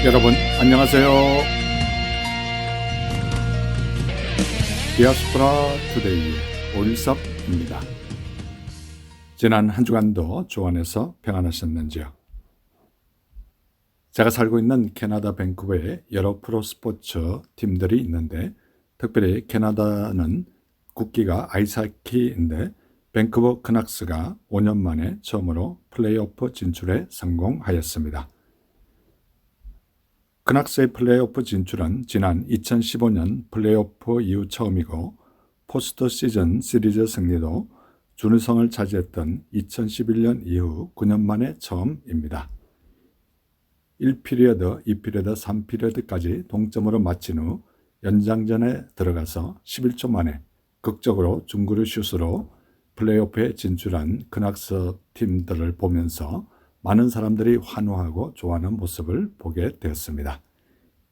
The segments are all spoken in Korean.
여러분 안녕하세요. 디아스포라 투데이의 오일섭입니다. 지난 한 주간도 주 안에서 평안하셨는지요? 제가 살고 있는 캐나다 밴쿠버에 여러 프로스포츠 팀들이 있는데, 특별히 캐나다는 국기가 아이스하키인데 밴쿠버 크낙스가 5년 만에 처음으로 플레이오프 진출에 성공하였습니다. 크낙스의 플레이오프 진출은 지난 2015년 플레이오프 이후 처음이고, 포스트 시즌 시리즈 승리도 준우승을 차지했던 2011년 이후 9년 만에 처음입니다. 1피리어드, 2피리어드, 3피리어드까지 동점으로 마친 후 연장전에 들어가서 11초 만에 극적으로 중거리 슛으로 플레이오프에 진출한 크낙스 팀들을 보면서 많은 사람들이 환호하고 좋아하는 모습을 보게 되었습니다.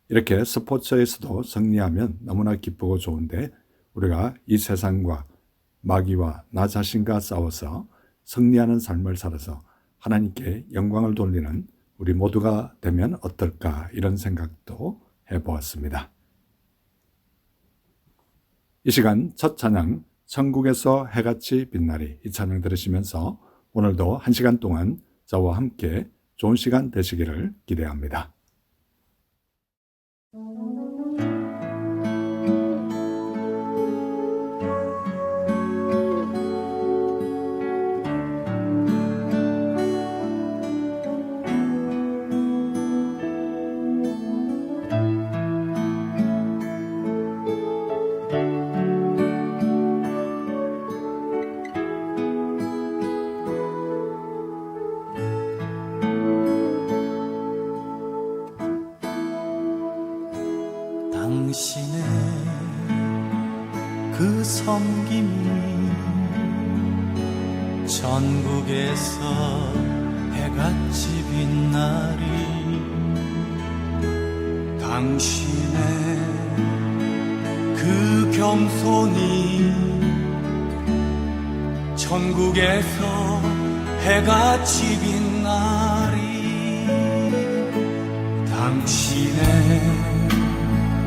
이렇게 스포츠에서도 승리하면 너무나 기쁘고 좋은데, 우리가 이 세상과 마귀와 나 자신과 싸워서 승리하는 삶을 살아서 하나님께 영광을 돌리는 우리 모두가 되면 어떨까, 이런 생각도 해보았습니다. 이 시간 첫 찬양, 천국에서 해같이 빛나리, 이 찬양 들으시면서 오늘도 한 시간 동안 저와 함께 좋은 시간 되시기를 기대합니다. 당신의 그 섬김이 전국에서 해같이 빛나리. 당신의 그 겸손이 전국에서 해같이 빛나리. 당신의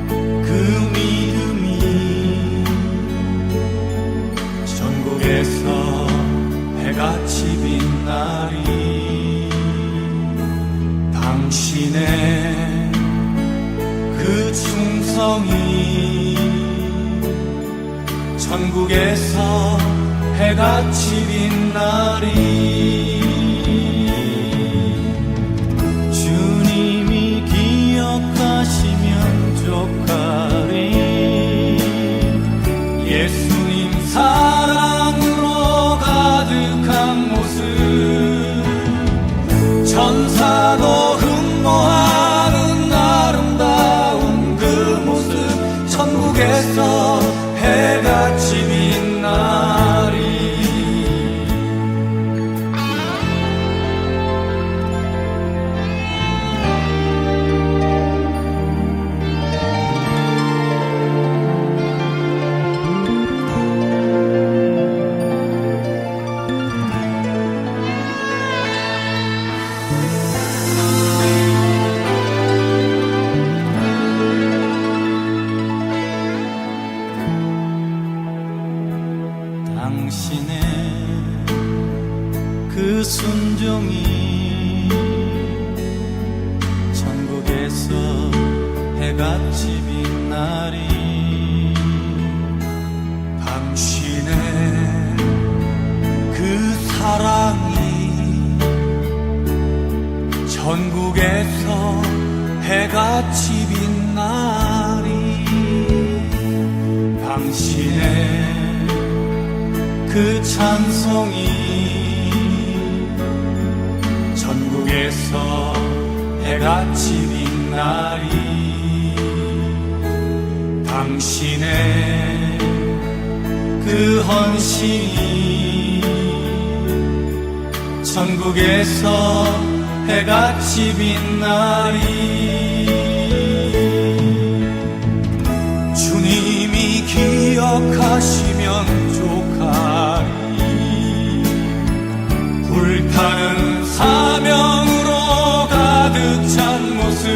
그 믿음이 전국에서 해같이 빛나리. 당신의 그 충성이 전국에서 해같이 빛나리. 주님이 기억하시면 족하리. 예수님 사랑으로 가득한 모습, 천사도 흠모하는 아름다운 그 모습, 천국에서 해같이 빛나리. 당신의 그 순종이 전국에서 해같이 빛나리. 당신의 그 사랑이 전국에서 해같이 빛나리. 당신의 그 찬송이 전국에서 해같이 빛나리. 당신의 그 헌신이 전국에서 해같이 빛나리. 주님이 기억하시면 족하리. 불타는 사명으로 가득 찬 모습,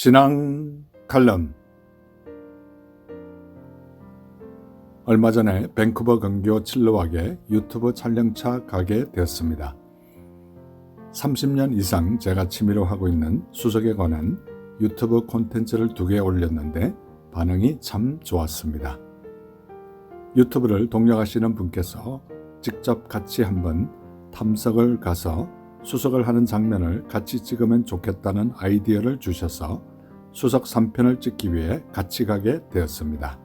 신앙 칼럼. 얼마 전에 밴쿠버 근교 칠로왁에 유튜브 촬영차 가게 되었습니다. 30년 이상 제가 취미로 하고 있는 수석에 관한 유튜브 콘텐츠를 2개 올렸는데 반응이 참 좋았습니다. 유튜브를 동력하시는 분께서 직접 같이 한번 탐색을 가서 수석을 하는 장면을 같이 찍으면 좋겠다는 아이디어를 주셔서 수석 3편을 찍기 위해 같이 가게 되었습니다.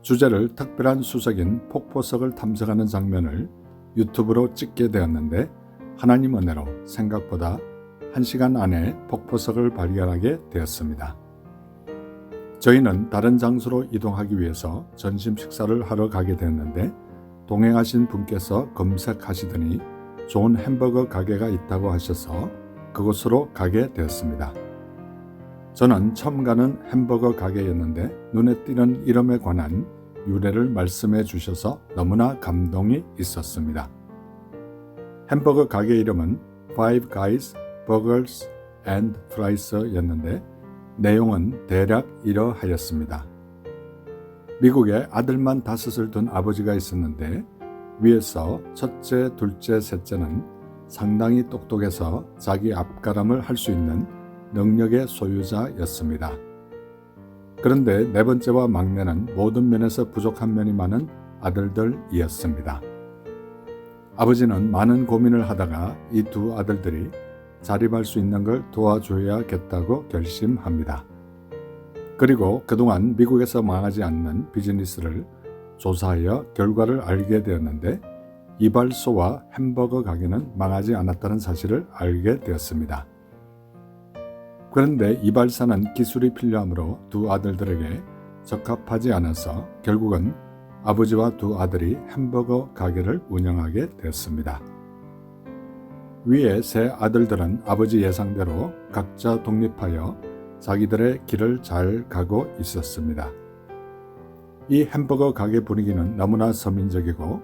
주제를 특별한 수석인 폭포석을 탐색하는 장면을 유튜브로 찍게 되었는데 하나님 은혜로 생각보다 1시간 안에 폭포석을 발견하게 되었습니다. 저희는 다른 장소로 이동하기 위해서 점심 식사를 하러 가게 되었는데 동행하신 분께서 검색하시더니 좋은 햄버거 가게가 있다고 하셔서 그곳으로 가게 되었습니다. 저는 처음 가는 햄버거 가게였는데 눈에 띄는 이름에 관한 유래를 말씀해 주셔서 너무나 감동이 있었습니다. 햄버거 가게 이름은 Five Guys Burgers and Fries였는데 내용은 대략 이러하였습니다. 미국에 아들만 5을 둔 아버지가 있었는데 위에서 첫째, 둘째, 셋째는 상당히 똑똑해서 자기 앞가람을 할 수 있는 능력의 소유자였습니다. 그런데 4번째와 막내는 모든 면에서 부족한 면이 많은 아들들이었습니다. 아버지는 많은 고민을 하다가 이 2 아들들이 자립할 수 있는 걸 도와줘야겠다고 결심합니다. 그리고 그동안 미국에서 망하지 않는 비즈니스를 조사하여 결과를 알게 되었는데 이발소와 햄버거 가게는 망하지 않았다는 사실을 알게 되었습니다. 그런데 이발사는 기술이 필요하므로 2 아들들에게 적합하지 않아서 결국은 아버지와 2 아들이 햄버거 가게를 운영하게 되었습니다. 위에 3 아들들은 아버지 예상대로 각자 독립하여 자기들의 길을 잘 가고 있었습니다. 이 햄버거 가게 분위기는 너무나 서민적이고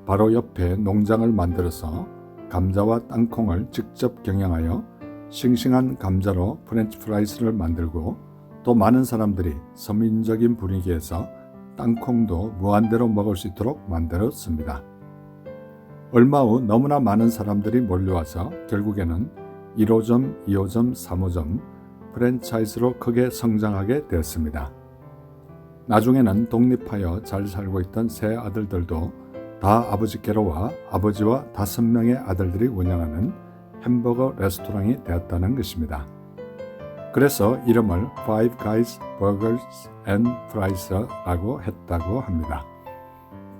바로 옆에 농장을 만들어서 감자와 땅콩을 직접 경영하여 싱싱한 감자로 프렌치 프라이스를 만들고 또 많은 사람들이 서민적인 분위기에서 땅콩도 무한대로 먹을 수 있도록 만들었습니다. 얼마 후 너무나 많은 사람들이 몰려와서 결국에는 1호점, 2호점, 3호점 프랜차이즈로 크게 성장하게 되었습니다. 나중에는 독립하여 잘 살고 있던 3 아들들도 다 아버지께로 와 아버지와 5명의 아들들이 운영하는 햄버거 레스토랑이 되었다는 것입니다. 그래서 이름을 Five Guys Burgers and Fries라고 했다고 합니다.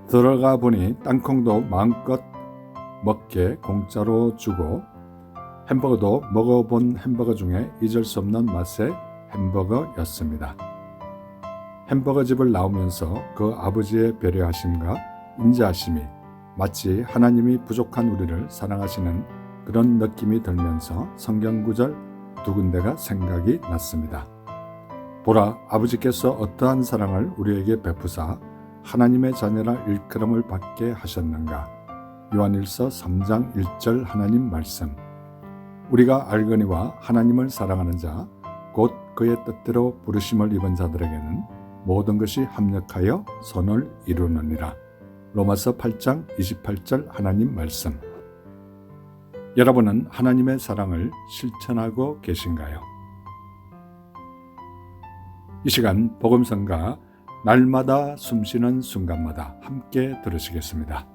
들어가 보니 땅콩도 마음껏 먹게 공짜로 주고 햄버거도 먹어본 햄버거 중에 잊을 수 없는 맛의 햄버거였습니다. 햄버거 집을 나오면서 그 아버지의 배려하심과 인자하심이 마치 하나님이 부족한 우리를 사랑하시는 그런 느낌이 들면서 성경구절 2 군데가 생각이 났습니다. 보라, 아버지께서 어떠한 사랑을 우리에게 베푸사 하나님의 자녀라 일컬음을 받게 하셨는가. 요한일서 3장 1절 하나님 말씀. 우리가 알거니와 하나님을 사랑하는 자 곧 그의 뜻대로 부르심을 입은 자들에게는 모든 것이 합력하여 선을 이루느니라. 로마서 8장 28절 하나님 말씀. 여러분은 하나님의 사랑을 실천하고 계신가요? 이 시간 복음성가 날마다 숨쉬는 순간마다 함께 들으시겠습니다.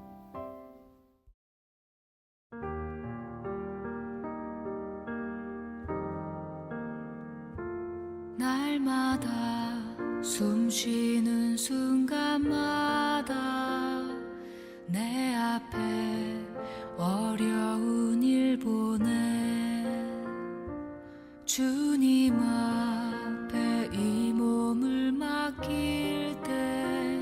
날마다 숨쉬는 순간마다 내 앞에 어려운 일 보내 주님 앞에 이 몸을 맡길 때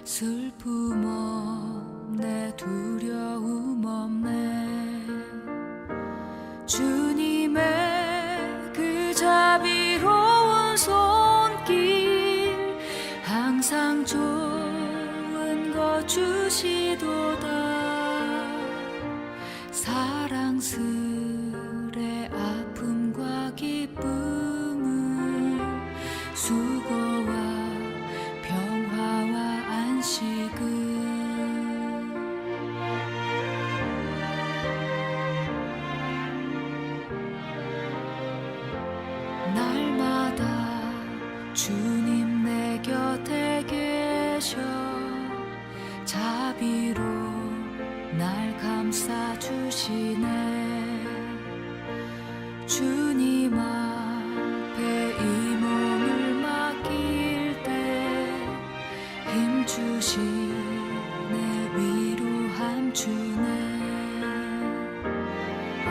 슬픔 없네 두려움 없네 주님의 그 자비로운 손길 항상 좋은 것 주시도다 사랑스레 아픔과 기쁨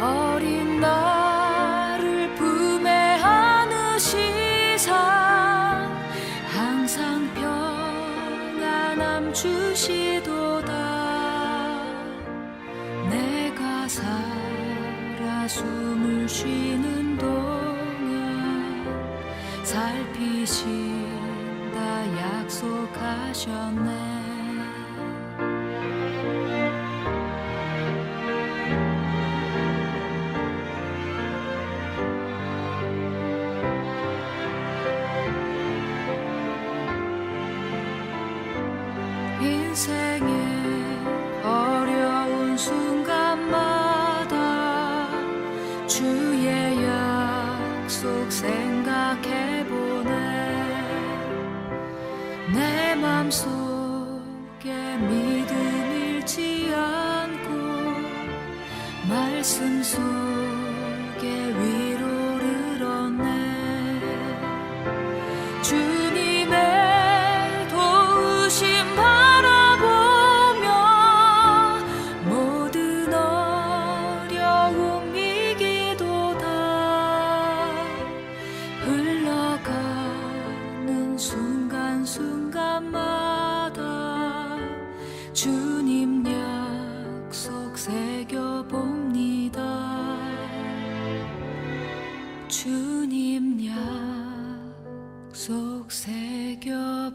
어린 나를 품에 안으시사 항상 평안함 주시도다. 내가 살아 숨을 쉬는 동안 살피신다 약속하셨네. 인생의 어려운 순간마다 주의 약속 생각해보네. 내 맘속에 믿음 잃지 않고 말씀 속에 위로를 얻네. 주님의 도우심 모든 어려움 이기도다. 흘러가는 순간순간마다 주님 약속 새겨봅니다. 주님 약속 새겨봅니다.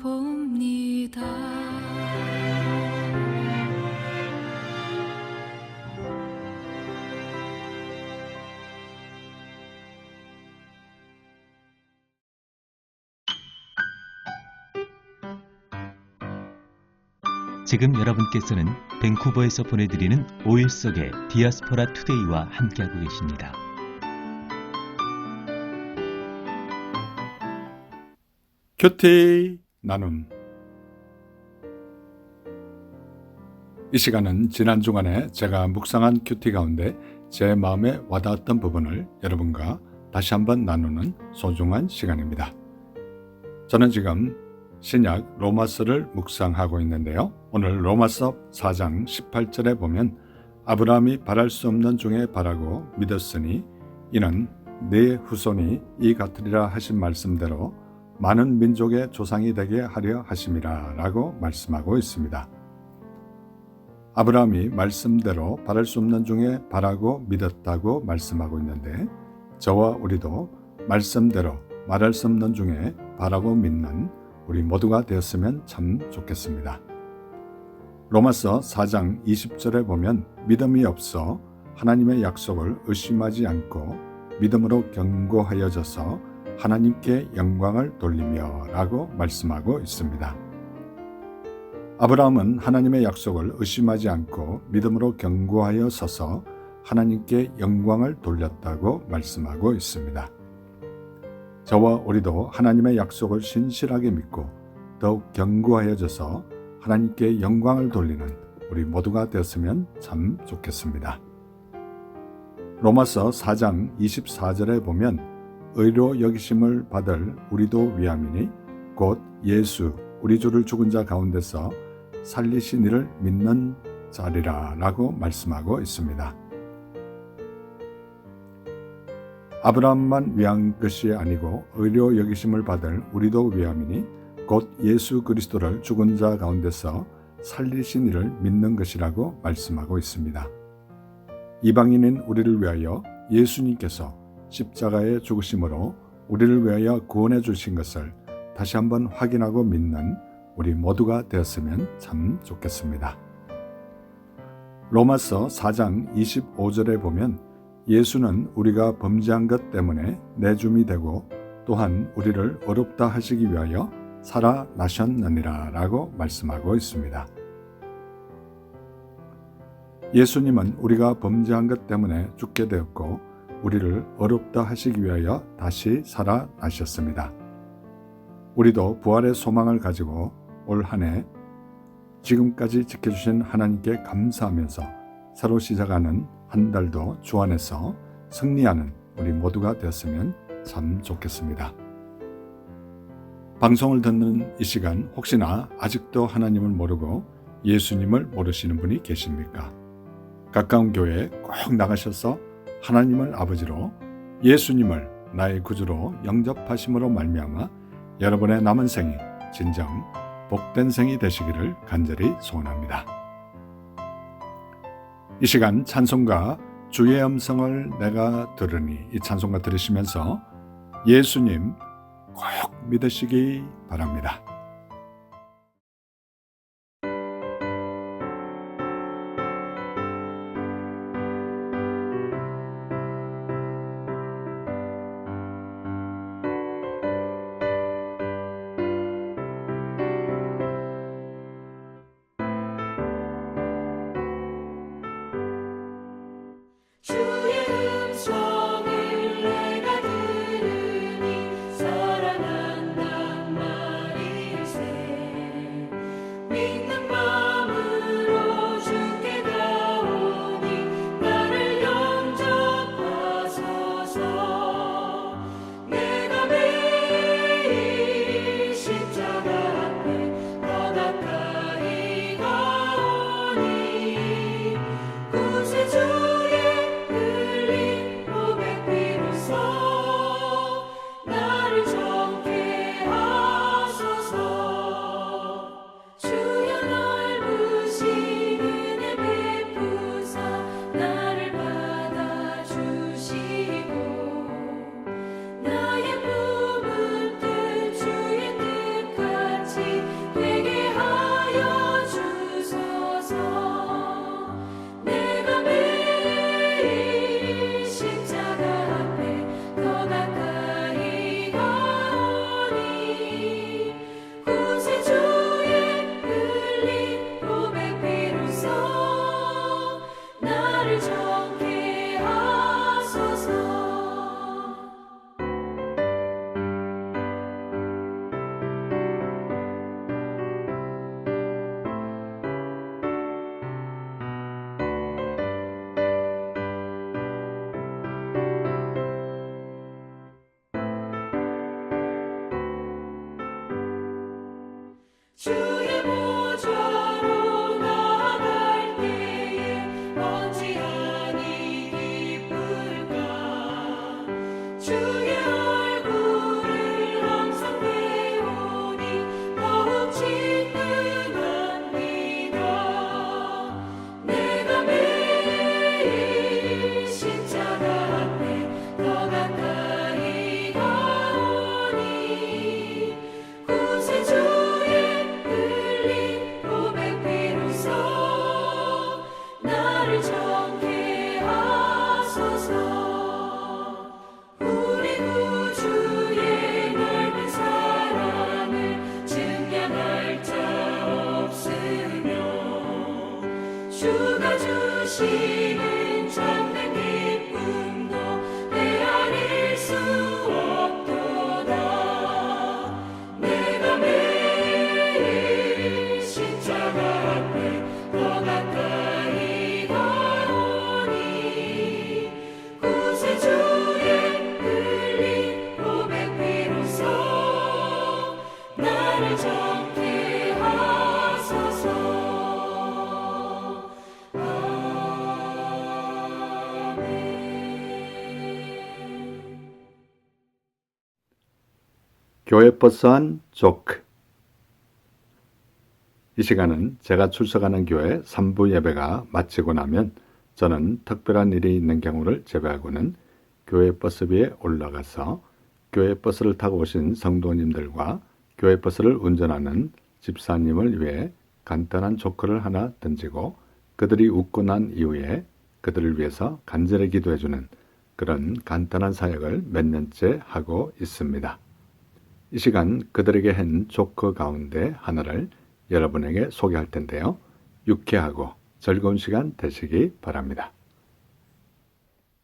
지금 여러분께서는 밴쿠버에서 보내드리는 5일 속의 디아스포라 투데이와 함께하고 계십니다. 큐티 나눔. 이 시간은 지난 주간에 제가 묵상한 큐티 가운데 제 마음에 와닿았던 부분을 여러분과 다시 한번 나누는 소중한 시간입니다. 저는 지금 신약 로마서를 묵상하고 있는데요. 오늘 로마서 4장 18절에 보면 아브라함이 바랄 수 없는 중에 바라고 믿었으니 이는 네 후손이 이 같으리라 하신 말씀대로 많은 민족의 조상이 되게 하려 하심이라 라고 말씀하고 있습니다. 아브라함이 말씀대로 바랄 수 없는 중에 바라고 믿었다고 말씀하고 있는데 저와 우리도 말씀대로 말할 수 없는 중에 바라고 믿는 우리 모두가 되었으면 참 좋겠습니다. 로마서 4장 20절에 보면 믿음이 없어 하나님의 약속을 의심하지 않고 믿음으로 견고하여져서 하나님께 영광을 돌리며 라고 말씀하고 있습니다. 아브라함은 하나님의 약속을 의심하지 않고 믿음으로 견고하여 서서 하나님께 영광을 돌렸다고 말씀하고 있습니다. 저와 우리도 하나님의 약속을 신실하게 믿고 더욱 견고하여져서 하나님께 영광을 돌리는 우리 모두가 되었으면 참 좋겠습니다. 로마서 4장 24절에 보면 의로 여기심을 받을 우리도 위함이니 곧 예수 우리 주를 죽은 자 가운데서 살리신 이를 믿는 자리라 라고 말씀하고 있습니다. 아브라함만 위한 것이 아니고 의로 여기심을 받을 우리도 위함이니 곧 예수 그리스도를 죽은 자 가운데서 살리신 이를 믿는 것이라고 말씀하고 있습니다. 이방인인 우리를 위하여 예수님께서 십자가에 죽으심으로 우리를 위하여 구원해 주신 것을 다시 한번 확인하고 믿는 우리 모두가 되었으면 참 좋겠습니다. 로마서 4장 25절에 보면 예수는 우리가 범죄한 것 때문에 내줌이 되고 또한 우리를 어렵다 하시기 위하여 살아나셨느니라 라고 말씀하고 있습니다. 예수님은 우리가 범죄한 것 때문에 죽게 되었고 우리를 어렵다 하시기 위하여 다시 살아나셨습니다. 우리도 부활의 소망을 가지고 올 한 해 지금까지 지켜주신 하나님께 감사하면서 새로 시작하는 한 달도 주 안에서 승리하는 우리 모두가 되었으면 참 좋겠습니다. 방송을 듣는 이 시간 혹시나 아직도 하나님을 모르고 예수님을 모르시는 분이 계십니까? 가까운 교회에 꼭 나가셔서 하나님을 아버지로 예수님을 나의 구주로 영접하심으로 말미암아 여러분의 남은 생이 진정 복된 생이 되시기를 간절히 소원합니다. 이 시간 찬송가 주의 음성을 내가 들으니, 이 찬송가 들으시면서 예수님 꼭 믿으시기 바랍니다. 주의 음성을 내가 들으니 살아난단 말일세. 믿는 마음으로 주께 가오니 나를 영접하소서. 내가 매일 십자가 앞에 더 가까이 가오니 구세주의 나를 정케 하소서. 주여 넓으신 은혜 베푸사 나를 받아주시고 나의 품은 뜻 주의 뜻같이 되게 하여 주소서. 내가 매일 십자가 앞에 더 가까이 가오니 구세주의 흘린 고백 비로소 나를 정케 하소서. 주의 보좌로 나아갈 때에 어찌하니 기쁠까. 주의 얼굴을 항상 배우니 더욱 친근합니다. 내가 매일 십자가 앞에 더 가까이 가오니 구세주의 흘린 고백 비로소 나를 정케 하소서. 우리 구주의 넓은 사랑을 증명할 자 없으며 주가 주시는 참된 기쁨도 헤아릴 수 없도다. 내가 매일 십자가 앞에 더 가까이 가오니 구세주의 흘린 고백 비로소 나를 정케 하소서. 교회 버스 안 조크. 이 시간은 제가 출석하는 교회 3부 예배가 마치고 나면 저는 특별한 일이 있는 경우를 제외하고는 교회 버스비에 올라가서 교회 버스를 타고 오신 성도님들과 교회 버스를 운전하는 집사님을 위해 간단한 조크를 하나 던지고 그들이 웃고 난 이후에 그들을 위해서 간절히 기도해주는 그런 간단한 사역을 몇 년째 하고 있습니다. 이 시간 그들에게 한 조크 가운데 하나를 여러분에게 소개할 텐데요. 유쾌하고 즐거운 시간 되시기 바랍니다.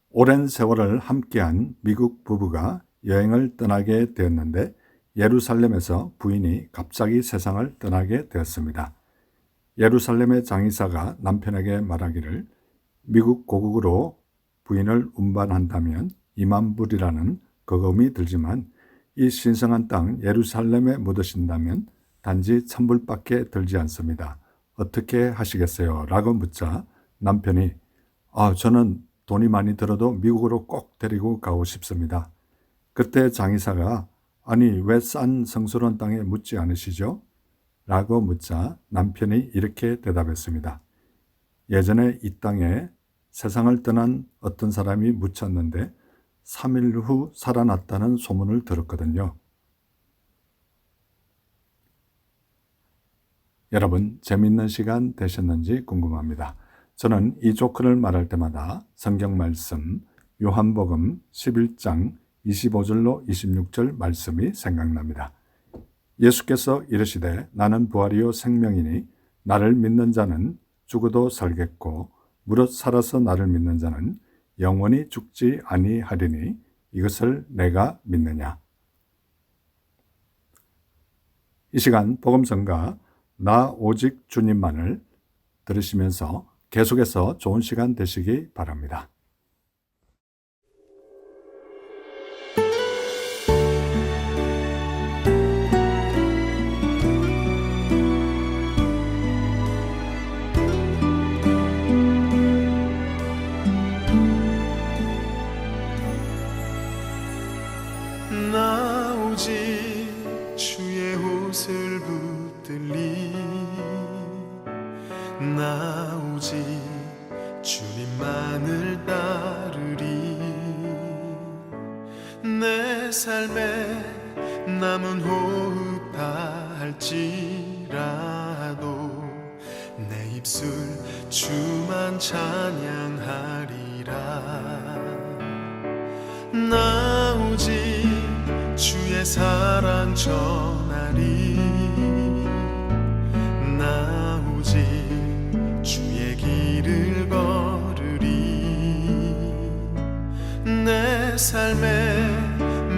오랜 세월을 함께한 미국 부부가 여행을 떠나게 되었는데 예루살렘에서 부인이 갑자기 세상을 떠나게 되었습니다. 예루살렘의 장의사가 남편에게 말하기를 미국 고국으로 부인을 운반한다면 2만 불이라는 거금이 들지만 이 신성한 땅 예루살렘에 묻으신다면 단지 1,000불밖에 들지 않습니다. 어떻게 하시겠어요? 라고 묻자 남편이 저는 돈이 많이 들어도 미국으로 꼭 데리고 가고 싶습니다. 그때 장의사가 아니 왜 싼 성스러운 땅에 묻지 않으시죠? 라고 묻자 남편이 이렇게 대답했습니다. 예전에 이 땅에 세상을 떠난 어떤 사람이 묻혔는데 3일 후 살아났다는 소문을 들었거든요. 여러분 재미있는 시간 되셨는지 궁금합니다. 저는 이 조크를 말할 때마다 성경 말씀 요한복음 11장 25절로 26절 말씀이 생각납니다. 예수께서 이르시되 나는 부활이요 생명이니 나를 믿는 자는 죽어도 살겠고 무릇 살아서 나를 믿는 자는 영원히 죽지 아니하리니 이것을 내가 믿느냐. 이 시간 복음성가 나 오직 주님만을 들으시면서 계속해서 좋은 시간 되시기 바랍니다. 나 오직 주의 옷을 붙들리 나 오직 주님만을 따르리 내 삶에 남은 호흡 다할지라도 내 입술 주만 찬양하리라 나 오직 주의 사랑 전하리 나 오직 주의 길을 걸으리 내 삶의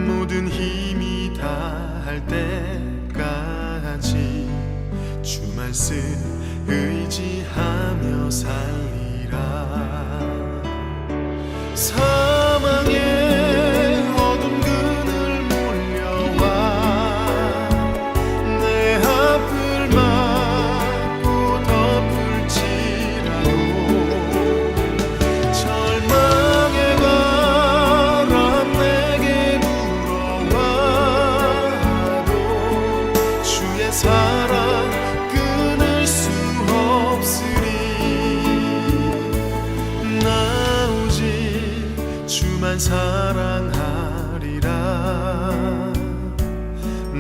모든 힘이 다할 때까지 주 말씀 의지하며 살리라 사망의 어둠 그늘 몰려와 내 앞을 막고 덮을지라도 절망의 바람 내게 불어와도 주의 사랑 끊을 수 없으리 나 오직 주만 사랑하리라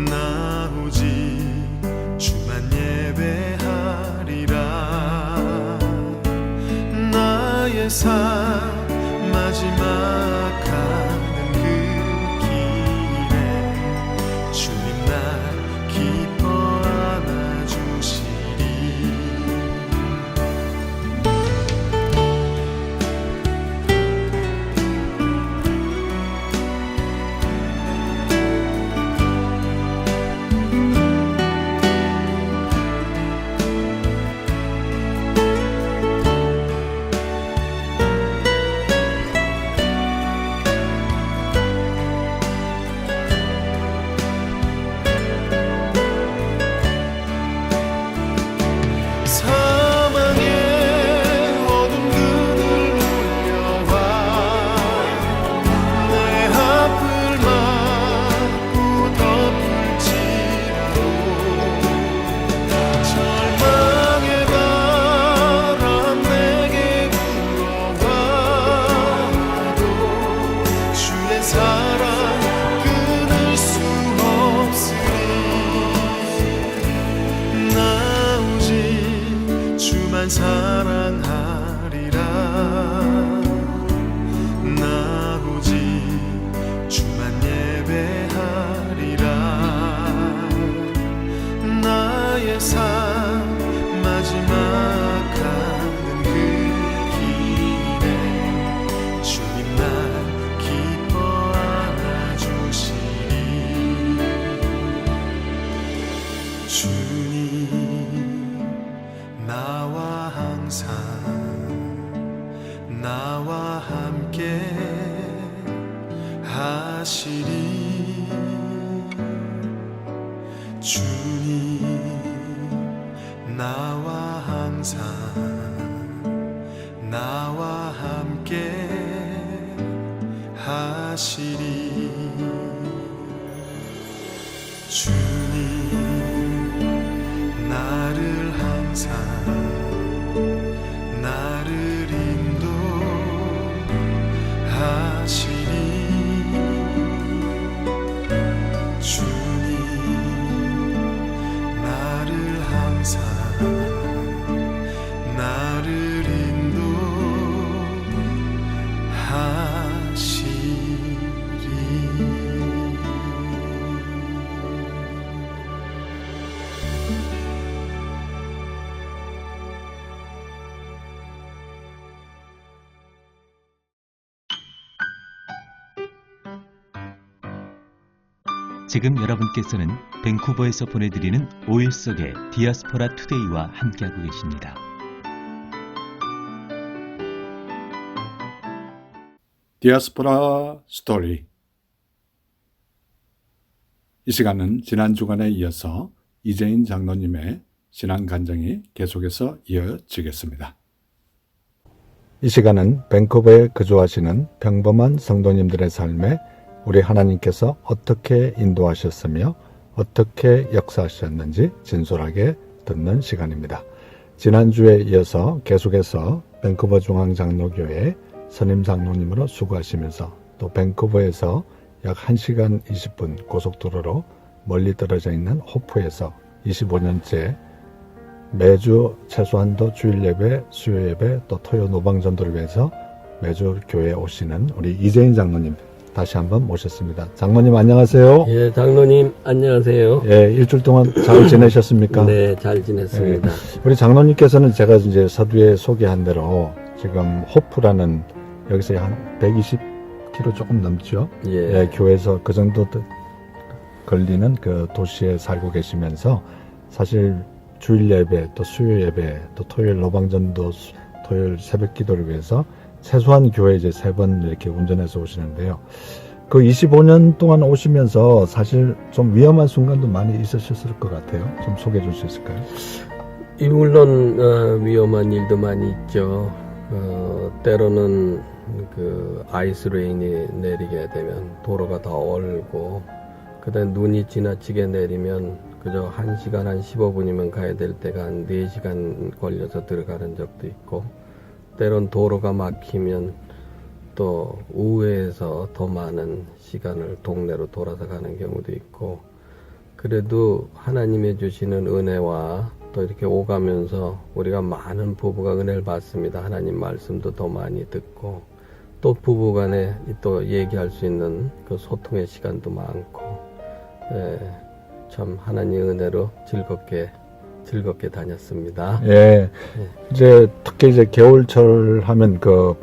나 오직 주만 예배하리라 나의 삶 마지막 가는 그 길에 주님 날 기뻐 안아주시리 사망의 어둠 그늘 몰려와 내 앞을 막고 덮을지라도 절망의 바람 내게 불어와도 주의 사랑 끊을 수 없으리 나 오직 주만 사랑하리라 나 오직 주만 예배하리라 나의 삶 마지막 가는 그 길에 주님 날 기뻐 안아주시리 주님 나와 항상 나와 함께 하시리 주님 나와 항상 나와 함께 하시리 주님 나를 항상 나를 인도하시리 주님 나를 항상 나를 지금 여러분께서는 밴쿠버에서 보내드리는 5일 속의 디아스포라 투데이와 함께하고 계십니다. 디아스포라 스토리. 이 시간은 지난 주간에 이어서 이재인 장로님의 신앙 간증이 계속해서 이어지겠습니다. 이 시간은 밴쿠버에 거주하시는 평범한 성도님들의 삶에 우리 하나님께서 어떻게 인도하셨으며 어떻게 역사하셨는지 진솔하게 듣는 시간입니다. 지난주에 이어서 계속해서 밴쿠버 중앙장로교회 선임 장로님으로 수고하시면서 또 밴쿠버에서 약 1시간 20분 고속도로로 멀리 떨어져 있는 호프에서 25년째 매주 최소한도 주일 예배, 수요 예배, 또 토요 노방전도를 위해서 매주 교회에 오시는 우리 이재인 장로님 다시 한번 모셨습니다. 장로님 안녕하세요. 예, 장로님 안녕하세요. 예, 일주일 동안 잘 지내셨습니까? 네, 잘 지냈습니다. 우리 장로님께서는 제가 이제 서두에 소개한 대로 지금 호프라는 여기서 한 120km 조금 넘죠. 예. 예, 교회에서 그 정도 걸리는 그 도시에 살고 계시면서 사실 주일 예배, 또 수요 예배, 또 토요일 노방전도, 토요일 새벽 기도를 위해서 최소한 교회 이제 3번 이렇게 운전해서 오시는데요. 그 25년 동안 오시면서 사실 좀 위험한 순간도 많이 있으셨을 것 같아요. 좀 소개해 줄 수 있을까요? 물론 위험한 일도 많이 있죠. 때로는 그 아이스 레인이 내리게 되면 도로가 다 얼고, 그다음 눈이 지나치게 내리면 그저 1시간 한 15분이면 가야 될 때가 한 4시간 걸려서 들어가는 적도 있고, 때론 도로가 막히면 또 우회해서 더 많은 시간을 동네로 돌아서 가는 경우도 있고, 그래도 하나님의 주시는 은혜와 또 이렇게 오가면서 우리가 많은 부부가 은혜를 받습니다. 하나님 말씀도 더 많이 듣고, 또 부부간에 또 얘기할 수 있는 그 소통의 시간도 많고, 예, 참 하나님의 은혜로 즐겁게 다녔습니다. 예. 이제 특히 이제 겨울철 하면 그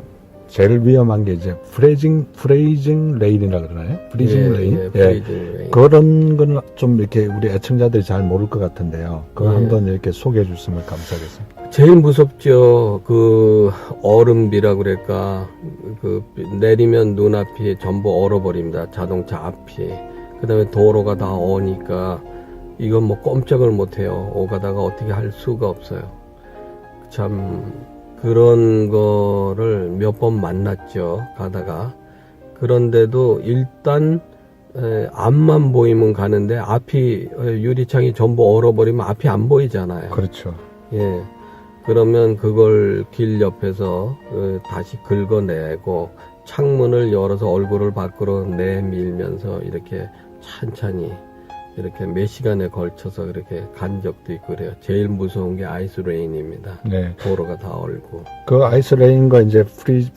제일 위험한 게 이제 프레이징 레인이라 그러나요? 프리징 레인. 예, 프리징 레인. 그런 거는 좀 이렇게 우리 애청자들이 잘 모를 것 같은데요. 그거 예. 한번 이렇게 소개해 주시면 감사하겠습니다. 제일 무섭죠. 그 얼음비라 그럴까. 그 내리면 눈앞이 전부 얼어버립니다. 자동차 앞이. 그다음에 도로가 다 어니까 이건 뭐 꼼짝을 못해요. 오가다가 어떻게 할 수가 없어요. 참 그런 거를 몇 번 만났죠. 가다가. 그런데도 일단 앞만 보이면 가는데 앞이 유리창이 전부 얼어버리면 앞이 안 보이잖아요. 그렇죠. 예. 그러면 그걸 길 옆에서 다시 긁어내고 창문을 열어서 얼굴을 밖으로 내밀면서 이렇게 천천히 이렇게 몇 시간에 걸쳐서 그렇게 간 적도 있고 그래요. 제일 무서운 게 아이스 레인입니다. 네. 도로가 다 얼고. 그 아이스 레인과 이제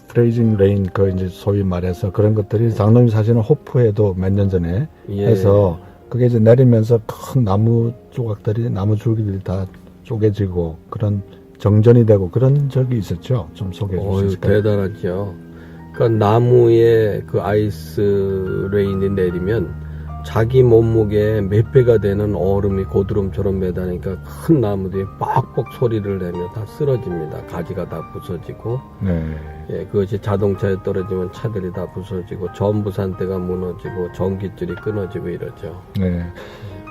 프레이징 레인 그 이제 소위 말해서 그런 것들이 장로님 사시는 호프에도 몇 년 전에 예. 해서 그게 이제 내리면서 큰 나무 조각들이 나무 줄기들이 다 쪼개지고 그런 정전이 되고 그런 적이 있었죠. 좀 소개해 주실까요? 대단하죠. 그러니까 나무에 그 아이스 레인이 내리면 자기 몸무게 몇 배가 되는 얼음이 고드름처럼 매다니까 큰 나무들이 뻑뻑 소리를 내며 다 쓰러집니다. 가지가 다 부서지고, 네. 예, 그것이 자동차에 떨어지면 차들이 다 부서지고, 전부산대가 무너지고, 전기줄이 끊어지고 이러죠. 네.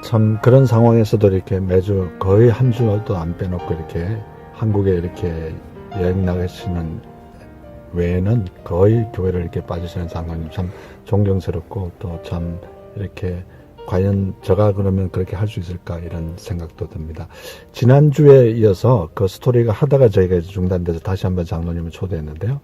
참 그런 상황에서도 이렇게 매주 거의 한 주도 안 빼놓고 이렇게 한국에 이렇게 여행 나가시는 외에는 거의 교회를 이렇게 빠지시는 장로님 참 존경스럽고 또 참 이렇게 과연 저가 그러면 그렇게 할 수 있을까 이런 생각도 듭니다. 지난주에 이어서 그 스토리가 하다가 저희가 이제 중단돼서 다시 한번 장로님을 초대했는데요.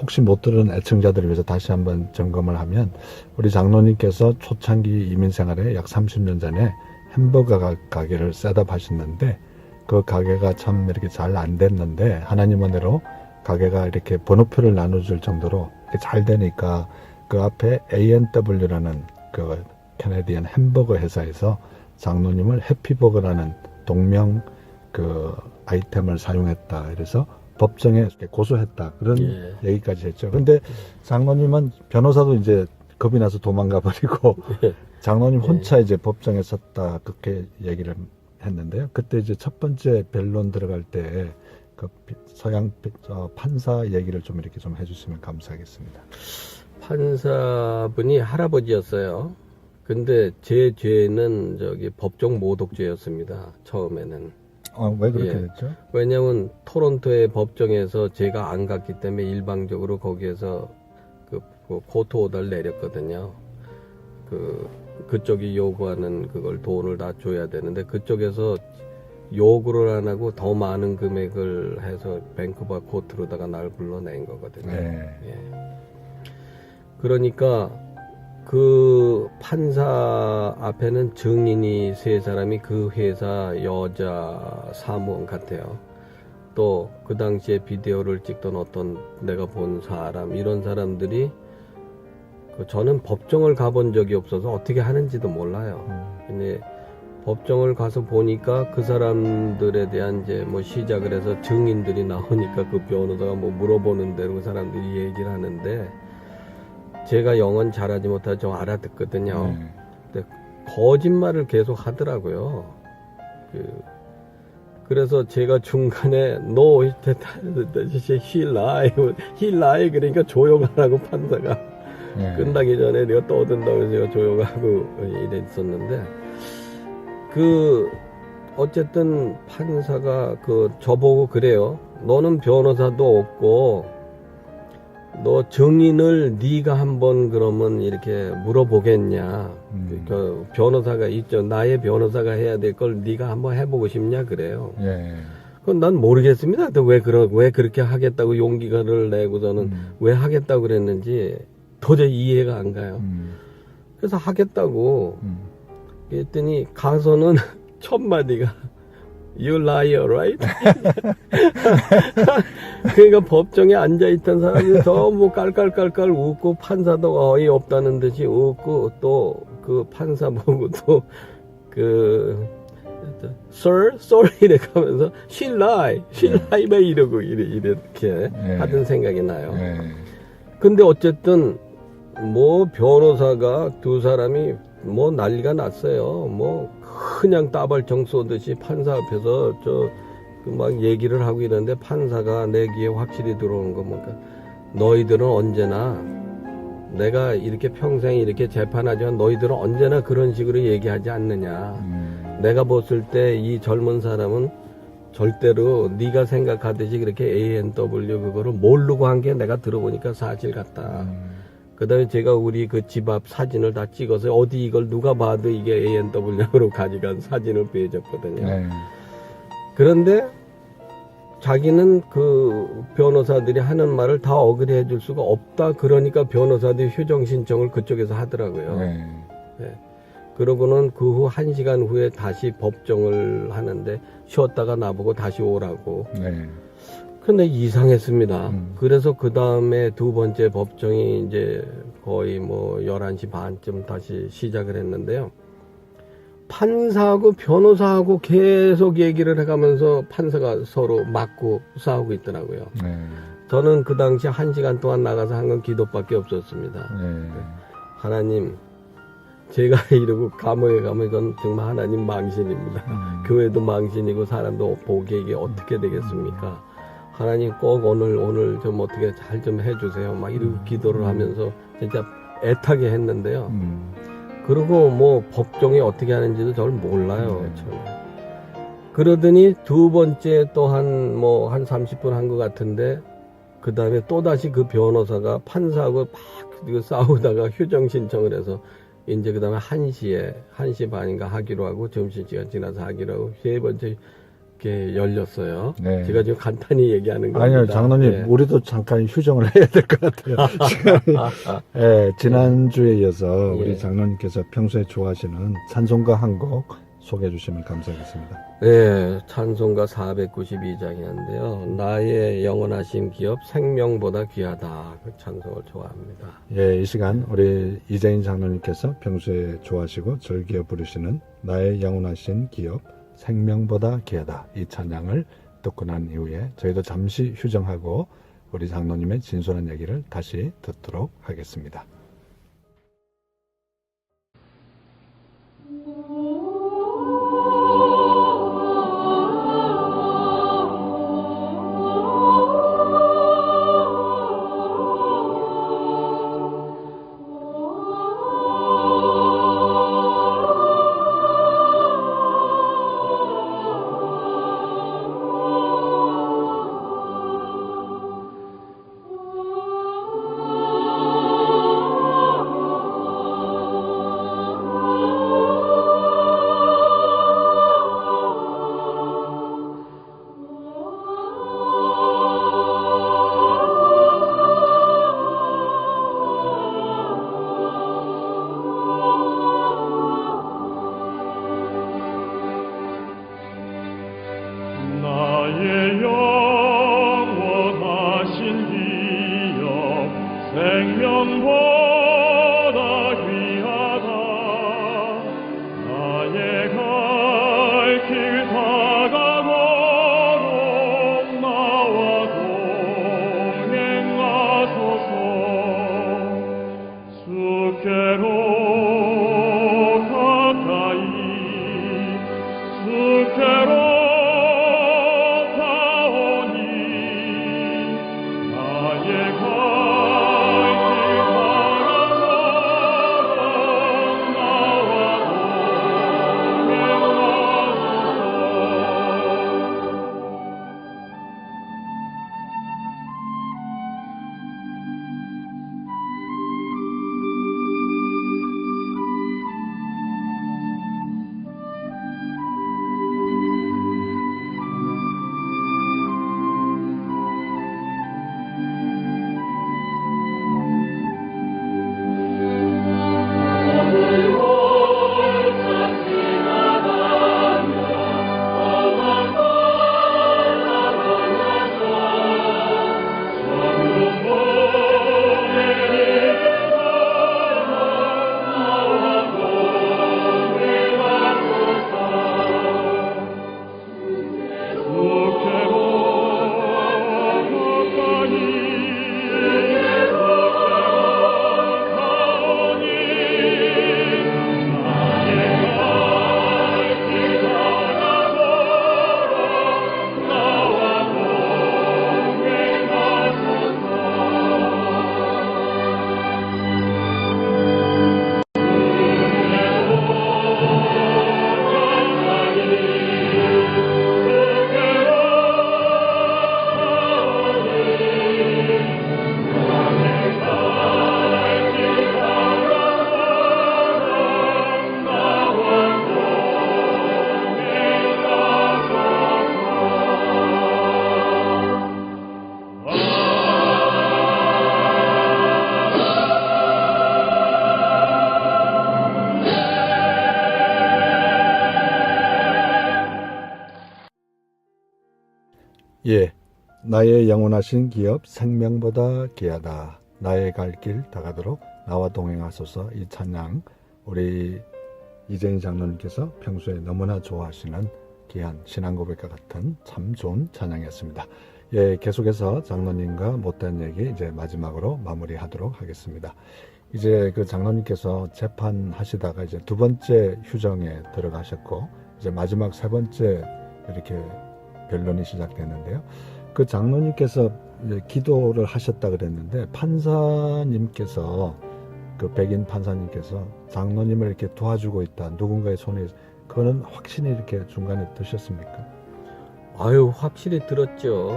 혹시 못 들은 애청자들을 위해서 다시 한번 점검을 하면 우리 장로님께서 초창기 이민 생활에 약 30년 전에 햄버거 가게를 셋업 하셨는데 그 가게가 참 이렇게 잘 안 됐는데 하나님 은혜로 가게가 이렇게 번호표를 나눠줄 정도로 이렇게 잘 되니까 그 앞에 A&W라는 그 캐네디언 햄버거 회사에서 장로님을 해피버거라는 동명 그 아이템을 사용했다. 그래서 법정에 고소했다. 그런 얘기까지 했죠. 근데 장로님은 변호사도 이제 겁이 나서 도망가 버리고 장로님 혼자 이제 법정에 섰다. 그렇게 얘기를 했는데요. 그때 이제 첫 번째 변론 들어갈 때 그 서양 판사 얘기를 좀 이렇게 좀 해주시면 감사하겠습니다. 판사분이 할아버지였어요. 근데 제 죄는 법정 모독죄였습니다. 처음에는. 왜 그렇게 됐죠? 왜냐면 토론토의 법정에서 제가 안 갔기 때문에 일방적으로 거기에서 그 코트 오더를 내렸거든요. 그쪽이 요구하는 그걸 돈을 다 줘야 되는데 그쪽에서 요구를 안 하고 더 많은 금액을 해서 밴쿠버 코트로다가 날 불러낸 거거든요. 네. 예. 그러니까 그 판사 앞에는 증인이 세 사람이 그 회사 여자 사무원 같아요. 또 그 당시에 비디오를 찍던 어떤 내가 본 사람 이런 사람들이 저는 법정을 가본 적이 없어서 어떻게 하는지도 몰라요. 근데 법정을 가서 보니까 그 사람들에 대한 이제 뭐 시작을 해서 증인들이 나오니까 그 변호사가 뭐 물어보는 대로 그 사람들이 얘기를 하는데 제가 영어는 잘하지 못해서 좀 알아듣거든요. 근데 거짓말을 계속 하더라고요. 그래서 제가 중간에 No, he lie 그러니까 조용하라고 판사가 끝나기 전에 내가 떠든다고 해서 제가 조용하고 이랬었는데 어쨌든 판사가 저보고 그래요. 너는 변호사도 없고 너 증인을 네가 한번 그러면 이렇게 물어보겠냐. 그 변호사가 있죠. 나의 변호사가 해야 될 걸 네가 한번 해보고 싶냐 그래요. 그건 난 모르겠습니다. 또 왜 그렇게 하겠다고 용기를 내고서는 왜 하겠다고 그랬는지 도저히 이해가 안 가요. 그래서 하겠다고 그랬더니 가서는 첫 마디가 You liar, right? 그러니까 법정에 앉아있던 사람이 전부 깔깔깔깔 웃고 판사도 어이없다는 듯이 웃고 또 그 판사 보고 또 Sir, sorry 이래가면서 She lie 왜 이러고 이렇게 하던 생각이 나요. 근데 어쨌든 뭐 변호사가 두 사람이 뭐 난리가 났어요. 뭐 그냥 따발총 쏘듯이 판사 앞에서 막 얘기를 하고 있는데 판사가 내 귀에 확실히 들어오는 거 뭔가 너희들은 언제나 내가 이렇게 평생 이렇게 재판하지만 너희들은 언제나 그런 식으로 얘기하지 않느냐. 내가 봤을 때 이 젊은 사람은 절대로 네가 생각하듯이 그렇게 A&W 그거를 모르고 한 게 내가 들어보니까 사실 같다. 그 다음에 제가 우리 그 집 앞 사진을 다 찍어서 어디 이걸 누가 봐도 이게 A&W로 가져간 사진을 보여줬거든요. 그런데 자기는 그 변호사들이 하는 말을 다 어그리해 줄 수가 없다. 그러니까 변호사들이 휴정 신청을 그쪽에서 하더라고요. 그러고는 그 후 1시간 후에 다시 법정을 하는데 쉬었다가 나보고 다시 오라고. 근데 이상했습니다. 그래서 그 다음에 두 번째 법정이 이제 거의 뭐 11시 반쯤 다시 시작을 했는데요. 판사하고 변호사하고 계속 얘기를 해가면서 판사가 서로 맞고 싸우고 있더라고요. 저는 그 당시 1시간 동안 나가서 한 건 기도밖에 없었습니다. 하나님, 제가 이러고 감옥에 가면 이건 정말 하나님 망신입니다. 교회도 망신이고 사람도 보기에 이게 어떻게 되겠습니까? 하나님 꼭 오늘 좀 어떻게 잘 좀 해주세요. 막 이러고 기도를 하면서 진짜 애타게 했는데요. 그리고 뭐 법정이 어떻게 하는지도 잘 몰라요. 처음에. 그러더니 두 번째 또 한 30분 한 것 같은데 그 다음에 또다시 그 변호사가 판사하고 막 싸우다가 휴정 신청을 해서 이제 그 다음에 1시 반인가 하기로 하고 점심시간 지나서 하기로 하고 세 번째 이렇게 열렸어요. 네. 제가 지금 간단히 얘기하는 겁니다. 아니요, 장로님, 예. 우리도 잠깐 휴정을 해야 될 것 같아요. 예, 지난주에 이어서 예. 우리 장로님께서 평소에 좋아하시는 찬송가 한 곡 소개해 주시면 감사하겠습니다. 네, 찬송가 492장이었는데요. 나의 영원하신 기업 생명보다 귀하다. 그 찬송을 좋아합니다. 예, 이 시간 우리 이재인 장로님께서 평소에 좋아하시고 즐겨 부르시는 나의 영원하신 기업 생명보다 귀하다 이 찬양을 듣고 난 이후에 저희도 잠시 휴정하고 우리 장로님의 진솔한 얘기를 다시 듣도록 하겠습니다. 나의 영원하신 기업 생명보다 귀하다 나의 갈 길 다가도록 나와 동행하소서 주께로 가까이 주께로 예, 나의 영원하신 기업 생명보다 귀하다. 나의 갈 길 다가도록 나와 동행하소서. 이 찬양 우리 이재인 장로님께서 평소에 너무나 좋아하시는 귀한 신앙고백과 같은 참 좋은 찬양이었습니다. 예, 계속해서 장로님과 못된 얘기 이제 마지막으로 마무리하도록 하겠습니다. 이제 그 장로님께서 재판하시다가 이제 두 번째 휴정에 들어가셨고 이제 마지막 세 번째 이렇게 변론이 시작됐는데요. 그 장로님께서 이제 기도를 하셨다 그랬는데 판사님께서 그 백인 판사님께서 장로님을 이렇게 도와주고 있다. 누군가의 손에 그거는 확신이 이렇게 중간에 드셨습니까? 아유, 확실히 들었죠.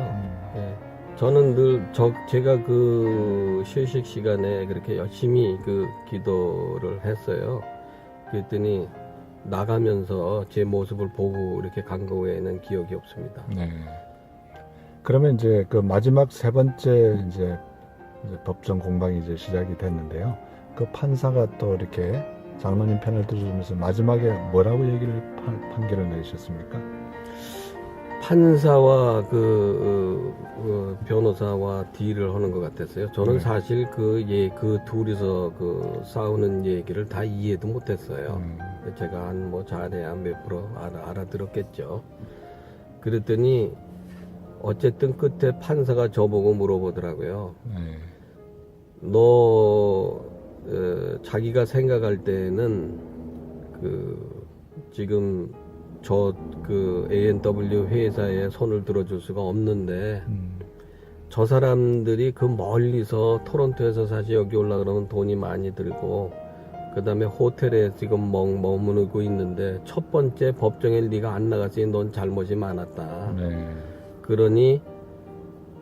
예. 저는 늘 제가 그 휴식 시간에 그렇게 열심히 그 기도를 했어요. 그랬더니 나가면서 제 모습을 보고 이렇게 간 거 외에는 기억이 없습니다. 네. 그러면 이제 그 마지막 세 번째 이제 법정 공방이 이제 시작이 됐는데요. 그 판사가 또 이렇게 장로님 편을 들어주면서 마지막에 뭐라고 판결을 내리셨습니까? 판사와 그 변호사와 딜을 하는 것 같았어요. 저는 네. 사실 그 둘이서 그 싸우는 얘기를 다 이해도 못했어요. 제가 한 뭐 잘해야 몇 프로 알아들었겠죠. 그랬더니 어쨌든 끝에 판사가 저보고 물어보더라고요. 네. 자기가 생각할 때는 그 지금 그 A&W 회사에 손을 들어줄 수가 없는데 저 사람들이 그 멀리서 토론토에서 사실 여기 올라가면 돈이 많이 들고 그 다음에 호텔에 지금 머무르고 있는데 첫 번째 법정에 네가 안 나갔으니 넌 잘못이 많았다. 네. 그러니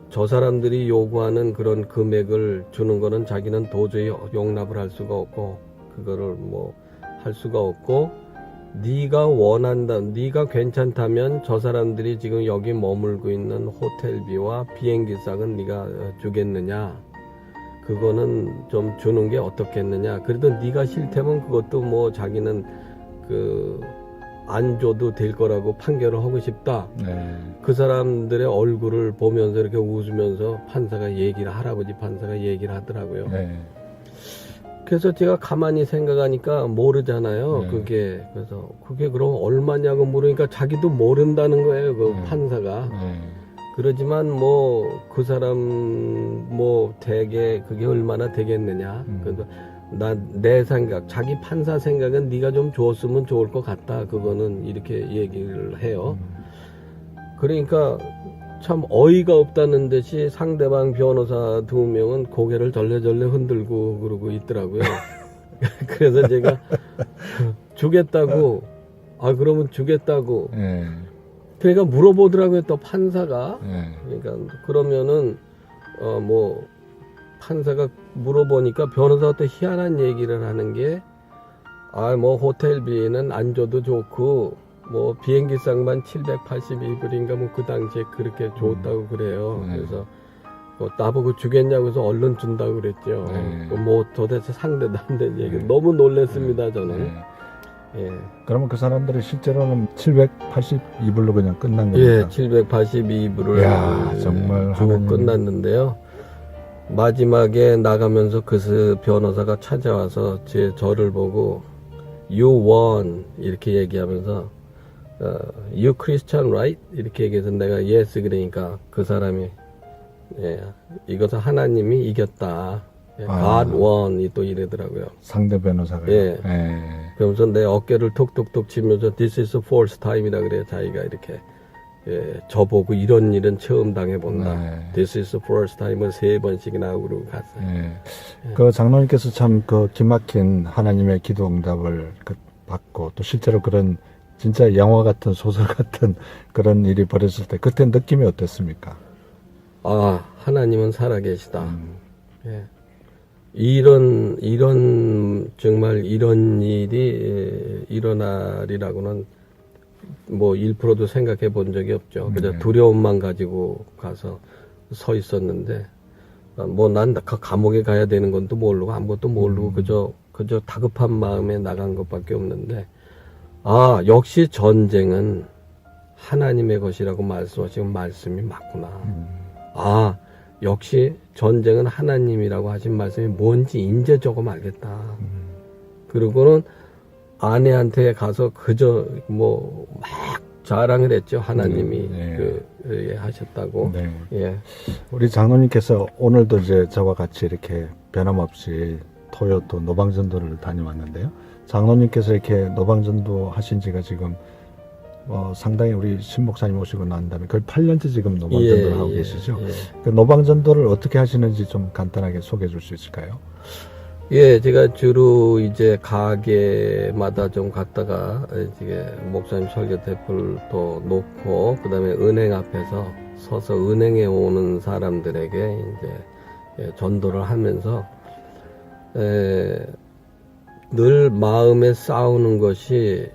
저 사람들이 요구하는 그런 금액을 주는 거는 자기는 도저히 용납을 할 수가 없고 그거를 뭐 할 수가 없고 네가 원한다, 네가 괜찮다면 저 사람들이 지금 여기 머물고 있는 호텔비와 비행기 싹은 네가 주겠느냐? 그거는 좀 주는 게 어떻겠느냐? 그래도 네가 싫다면 그것도 뭐 자기는 그 안 줘도 될 거라고 판결을 하고 싶다. 네. 그 사람들의 얼굴을 보면서 이렇게 웃으면서 할아버지 판사가 얘기를 하더라고요. 네. 그래서 제가 가만히 생각하니까 모르잖아요. 네. 그게 그럼 얼마냐고 물으니까 자기도 모른다는 거예요. 그 네. 판사가. 네. 그러지만 뭐 그 사람 뭐 대개 그게 얼마나 되겠느냐. 그래서 내 생각, 자기 판사 생각은 네가 좀 줬으면 좋을 것 같다. 그거는 이렇게 얘기를 해요. 그러니까 참 어이가 없다는 듯이 상대방 변호사 2명은 고개를 절레절레 흔들고 그러고 있더라고요. 그래서 제가 주겠다고, 그러면 주겠다고. 네. 그러니까 물어보더라고요, 또 판사가. 네. 그러니까 그러면은 뭐 판사가 물어보니까 변호사가 또 희한한 얘기를 하는 게 뭐 호텔비는 안 줘도 좋고 뭐 비행기상만 782불인가 뭐 그 당시에 그렇게 줬다고 그래요. 네. 그래서 나보고 주겠냐고 해서 얼른 준다고 그랬죠. 네. 뭐 도대체 상대도 안 된 얘기. 너무 놀랬습니다, 저는. 네. 예. 그러면 그 사람들이 실제로는 782불로 그냥 끝난 예, 겁니다. 782불을 이야, 정말 주고 하나님. 끝났는데요. 마지막에 나가면서 그 변호사가 찾아와서 저를 보고 You won 이렇게 얘기하면서 You Christian right? 이렇게 얘기해서 내가 yes 그러니까 그 사람이 이것은 하나님이 이겼다. God won 또 이러더라고요. 상대 변호사가. 예. 예. 그러면서 내 어깨를 톡톡톡 치면서 This is the fourth time이다 그래요. 자기가 이렇게 저보고 이런 일은 처음 당해본다. 네. This is the first time을 3번씩이나 하고 그러고 갔어요. 예. 그 장로님께서 참 그 기막힌 하나님의 기도 응답을 받고 또 실제로 그런 진짜 영화 같은 소설 같은 그런 일이 벌어졌을 때 그때 느낌이 어땠습니까? 하나님은 살아계시다. 예. 이런 정말 이런 일이 일어나리라고는 뭐 1%도 생각해 본 적이 없죠. 그냥 두려움만 가지고 가서 서 있었는데, 뭐 난 감옥에 가야 되는 건 또 모르고 아무것도 모르고 그저 다급한 마음에 나간 것밖에 없는데, 역시 전쟁은 하나님의 것이라고 말씀하시고 말씀이 맞구나. 역시 전쟁은 하나님이라고 하신 말씀이 뭔지 이제 조금 알겠다. 그리고는 아내한테 가서 그저 뭐 막 자랑을 했죠. 하나님이 하셨다고. 네. 예. 우리 장로님께서 오늘도 이제 저와 같이 이렇게 변함없이 토요토 노방전도를 다녀왔는데요. 장로님께서 이렇게 노방전도 하신 지가 지금 상당히 우리 신목사님 오시고 난 다음에 거의 8년째 지금 노방전도를 하고 계시죠. 그 노방전도를 어떻게 하시는지 좀 간단하게 소개해 줄 수 있을까요? 예, 제가 주로 이제 가게마다 좀 갔다가 이제 목사님 설교 대풀도 놓고 그다음에 은행 앞에서 서서 은행에 오는 사람들에게 이제 전도를 하면서 늘 마음에 싸우는 것이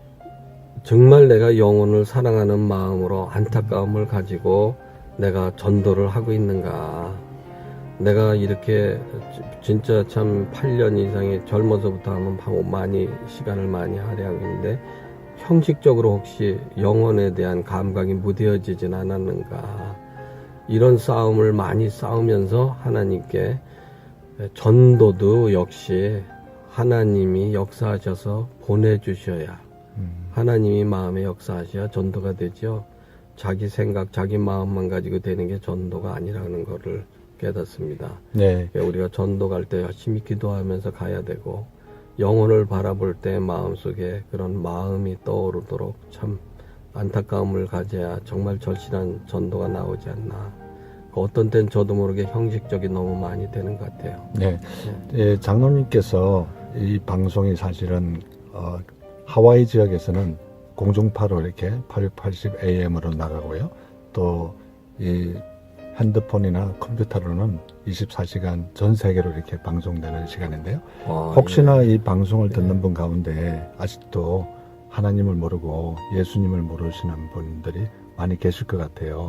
정말 내가 영혼을 사랑하는 마음으로 안타까움을 가지고 내가 전도를 하고 있는가. 내가 이렇게 진짜 참 8년 이상의 젊어서부터 하면 많이 시간을 많이 할애하고 있는데 형식적으로 혹시 영혼에 대한 감각이 무뎌지진 않았는가. 이런 싸움을 많이 싸우면서 하나님께 전도도 역시 하나님이 역사하셔서 보내주셔야 하나님이 마음에 역사하셔야 전도가 되죠. 자기 생각, 자기 마음만 가지고 되는 게 전도가 아니라는 것을 깨닫습니다. 네. 우리가 전도 갈 때 열심히 기도하면서 가야 되고 영혼을 바라볼 때 마음속에 그런 마음이 떠오르도록 참 안타까움을 가져야 정말 절실한 전도가 나오지 않나. 어떤 땐 저도 모르게 형식적이 너무 많이 되는 것 같아요. 네. 예, 장로님께서 이 방송이 사실은 하와이 지역에서는 공중파로 이렇게 8680 AM으로 나가고요. 또 이 핸드폰이나 컴퓨터로는 24시간 전 세계로 이렇게 방송되는 시간인데요. 혹시나 이 방송을 듣는 분 가운데 아직도 하나님을 모르고 예수님을 모르시는 분들이 많이 계실 것 같아요.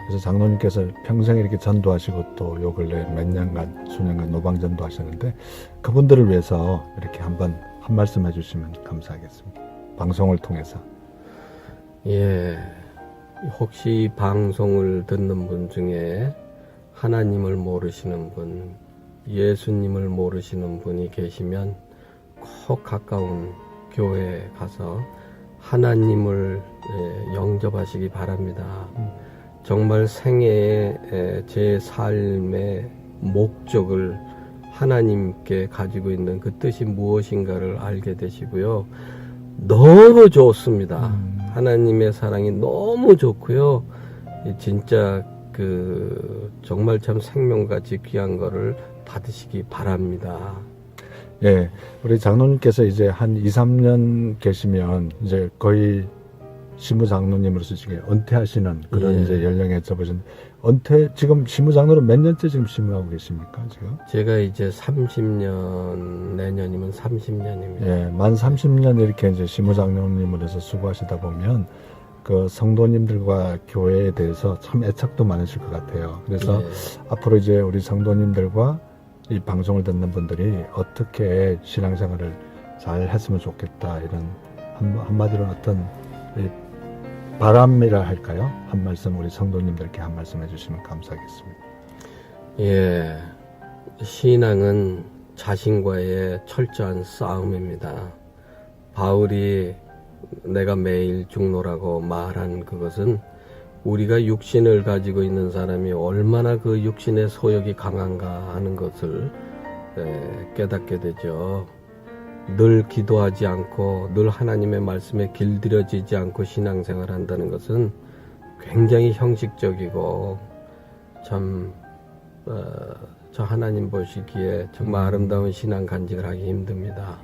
그래서 장로님께서 평생 이렇게 전도하시고 또 요 근래 몇 년간, 수년간 노방전도 하셨는데 그분들을 위해서 이렇게 한 말씀 해주시면 감사하겠습니다. 방송을 통해서. 예. 혹시 이 방송을 듣는 분 중에 하나님을 모르시는 분, 예수님을 모르시는 분이 계시면 꼭 가까운 교회에 가서 하나님을 영접하시기 바랍니다. 정말 생애의 제 삶의 목적을 하나님께 가지고 있는 그 뜻이 무엇인가를 알게 되시고요. 너무 좋습니다. 하나님의 사랑이 너무 좋고요. 진짜 정말 참 생명같이 귀한 거를 받으시기 바랍니다. 예, 우리 장로님께서 이제 한 2, 3년 계시면 이제 거의 시무장로님으로서 지금 은퇴하시는 그런 이제 연령에 접으신 지금 시무장로로 몇 년째 지금 시무하고 계십니까, 지금? 제가 이제 30년, 내년이면 30년입니다. 예, 만 30년 이렇게 이제 시무장로님으로서 수고하시다 보면 그 성도님들과 교회에 대해서 참 애착도 많으실 것 같아요. 그래서 앞으로 이제 우리 성도님들과 이 방송을 듣는 분들이 어떻게 신앙생활을 잘 했으면 좋겠다, 이런 한마디로 어떤 바람이라 할까요? 한 말씀 우리 성도님들께 한 말씀 해주시면 감사하겠습니다. 예, 신앙은 자신과의 철저한 싸움입니다. 바울이 내가 매일 죽노라고 말한 그것은 우리가 육신을 가지고 있는 사람이 얼마나 그 육신의 소욕이 강한가 하는 것을 깨닫게 되죠. 늘 기도하지 않고 늘 하나님의 말씀에 길들여지지 않고 신앙생활 한다는 것은 굉장히 형식적이고 참 저 하나님 보시기에 정말 아름다운 신앙 간직을 하기 힘듭니다.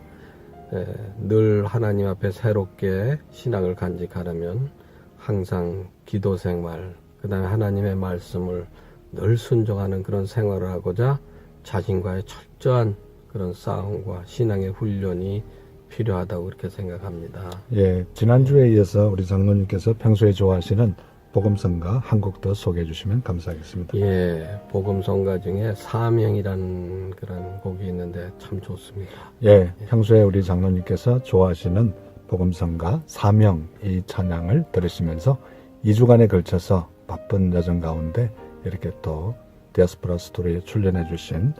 늘 하나님 앞에 새롭게 신앙을 간직하려면 항상 기도 생활, 그 다음에 하나님의 말씀을 늘 순종하는 그런 생활을 하고자 자신과의 철저한 그런 싸움과 신앙의 훈련이 필요하다고 그렇게 생각합니다. 예, 지난주에 이어서 우리 장로님께서 평소에 좋아하시는 복음성가 한 곡 더 소개해 주시면 감사하겠습니다. 예, 복음성가 중에 사명이라는 그런 곡이 있는데 참 좋습니다. 예, 평소에 우리 장로님께서 좋아하시는 복음성가 사명 이 찬양을 들으시면서 2주간에 걸쳐서 바쁜 여정 가운데 이렇게 또 디아스포라 스토리에 출연해 주신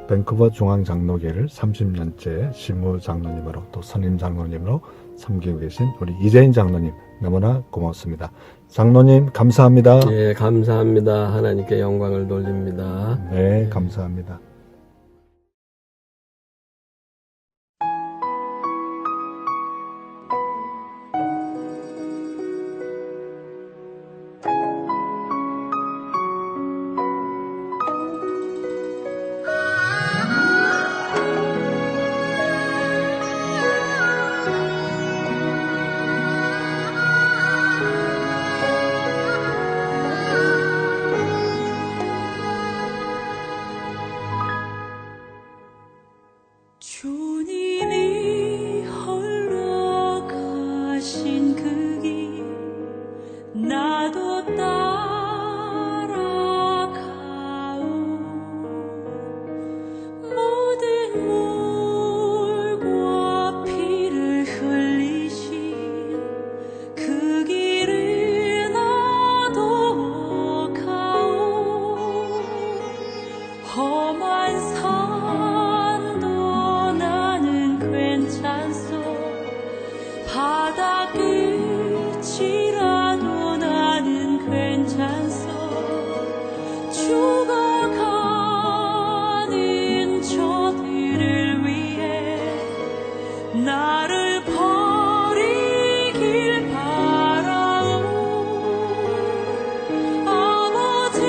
밴쿠버 중앙장로교회를 30년째 시무장로님으로 또 선임장로님으로 섬기고 계신 우리 이재인 장로님 너무나 고맙습니다. 장로님 감사합니다. 예, 감사합니다. 하나님께 영광을 돌립니다. 네, 감사합니다. 주님이 홀로 가신 그 길 나도 따라가오 모든 물과 피를 흘리신 그 길을 나도 가오 험한 산도 나는 괜찮소 바다 끝이라도 나는 괜찮소 죽어가는 저들을 위해 나를 버리길 바라오 아버지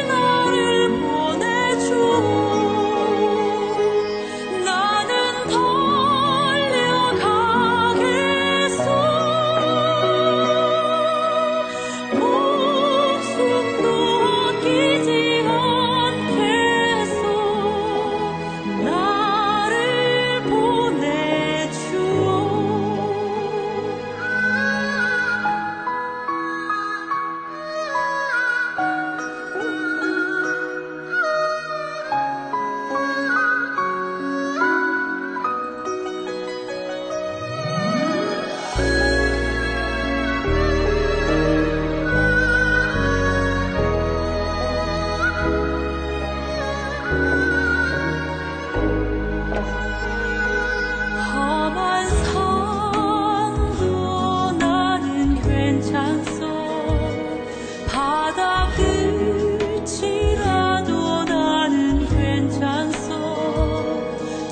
나를 보내주오 나는 달려가겠소 목숨도 아끼지 않겠소 나를 보내주오 험한 산도 나는 괜찮소 바다 끝이라도 나는 괜찮소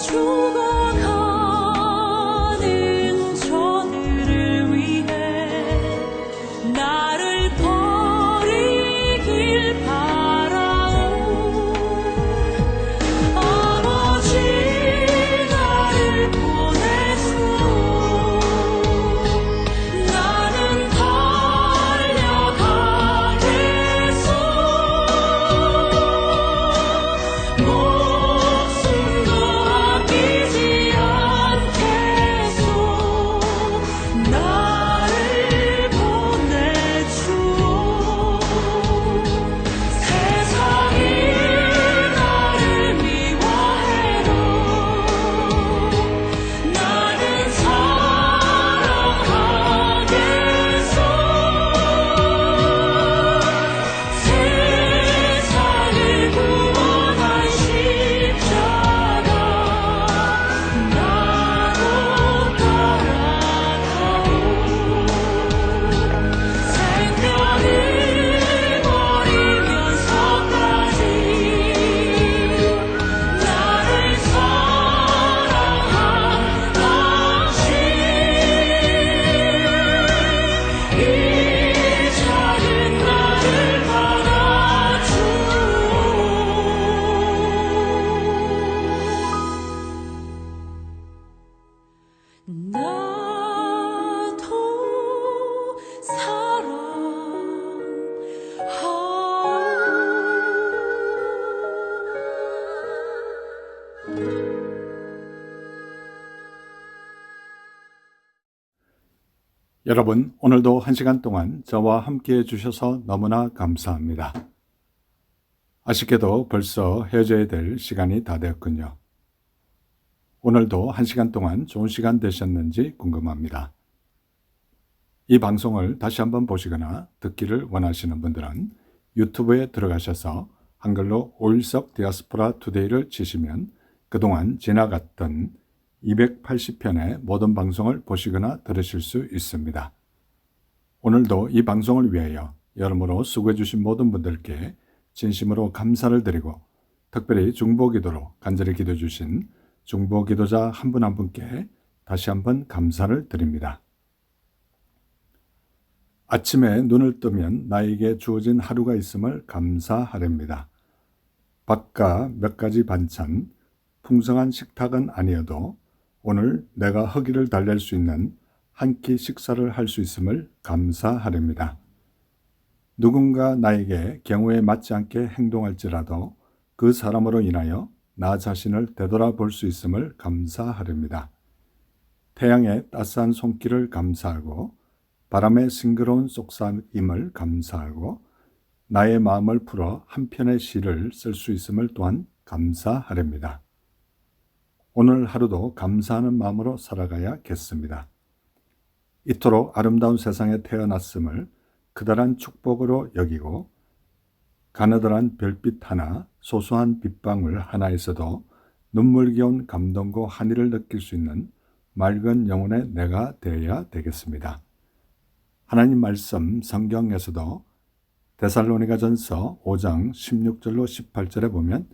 죽어가는 저들을 위해 나를 버리길 바라오 아버지 나를 보내주오 나는 달려가겠소 목숨도 아끼지 않겠소 나를 보내주오 세상이 나를 미워해도 나는 사랑하겠소 세상을 구원한 십자가 나도 따라가오 생명을 버리면서까지 나를 사랑한 당신 이 작은 나를 받아주오 나도 사랑하오 여러분, 오늘도 1시간 동안 저와 함께 해주셔서 너무나 감사합니다. 아쉽게도 벌써 헤어져야 될 시간이 다 되었군요. 오늘도 1시간 동안 좋은 시간 되셨는지 궁금합니다. 이 방송을 다시 한번 보시거나 듣기를 원하시는 분들은 유튜브에 들어가셔서 한글로 오일석 디아스포라 투데이를 치시면 그동안 지나갔던 280편의 모든 방송을 보시거나 들으실 수 있습니다. 오늘도 이 방송을 위하여 여러모로 수고해 주신 모든 분들께 진심으로 감사를 드리고 특별히 중보기도로 간절히 기도해 주신 중보기도자 한 분 한 분께 다시 한번 감사를 드립니다. 아침에 눈을 뜨면 나에게 주어진 하루가 있음을 감사하렵니다. 밥과 몇 가지 반찬, 풍성한 식탁은 아니어도 오늘 내가 허기를 달랠 수 있는 한 끼 식사를 할 수 있음을 감사하렵니다. 누군가 나에게 경우에 맞지 않게 행동할지라도 그 사람으로 인하여 나 자신을 되돌아볼 수 있음을 감사하렵니다. 태양의 따스한 손길을 감사하고 바람의 싱그러운 속삭임을 감사하고 나의 마음을 풀어 한 편의 시를 쓸 수 있음을 또한 감사하렵니다. 오늘 하루도 감사하는 마음으로 살아가야겠습니다. 이토록 아름다운 세상에 태어났음을 그다란 축복으로 여기고 가느다란 별빛 하나, 소소한 빗방울 하나에서도 눈물겨운 감동과 한의를 느낄 수 있는 맑은 영혼의 내가 되어야 되겠습니다. 하나님 말씀 성경에서도 데살로니가전서 5장 16절로 18절에 보면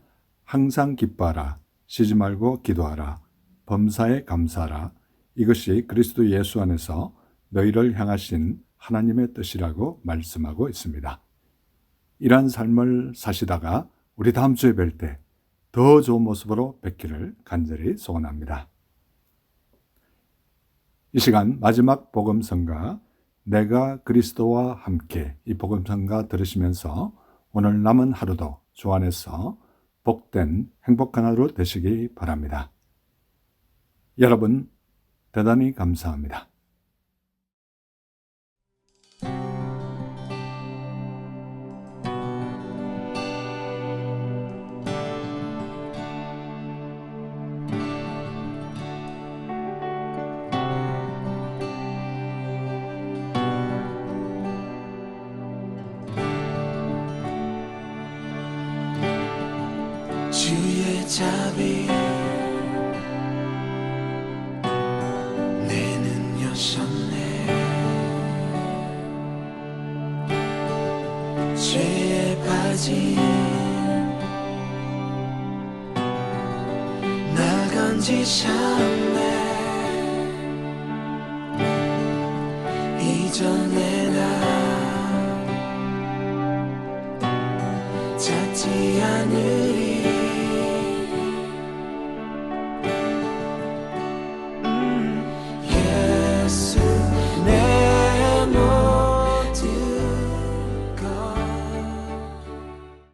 항상 기뻐하라, 쉬지 말고 기도하라, 범사에 감사하라, 이것이 그리스도 예수 안에서 너희를 향하신 하나님의 뜻이라고 말씀하고 있습니다. 이러한 삶을 사시다가 우리 다음 주에 뵐 때 더 좋은 모습으로 뵙기를 간절히 소원합니다. 이 시간 마지막 복음성가 내가 그리스도와 함께 이 복음성가 들으시면서 오늘 남은 하루도 주 안에서 복된 행복한 하루 되시기 바랍니다. 여러분 대단히 감사합니다. 주의 자비 내는 여셨네 죄에 빠진 날 건지셨네 이전에 나 찾지 않을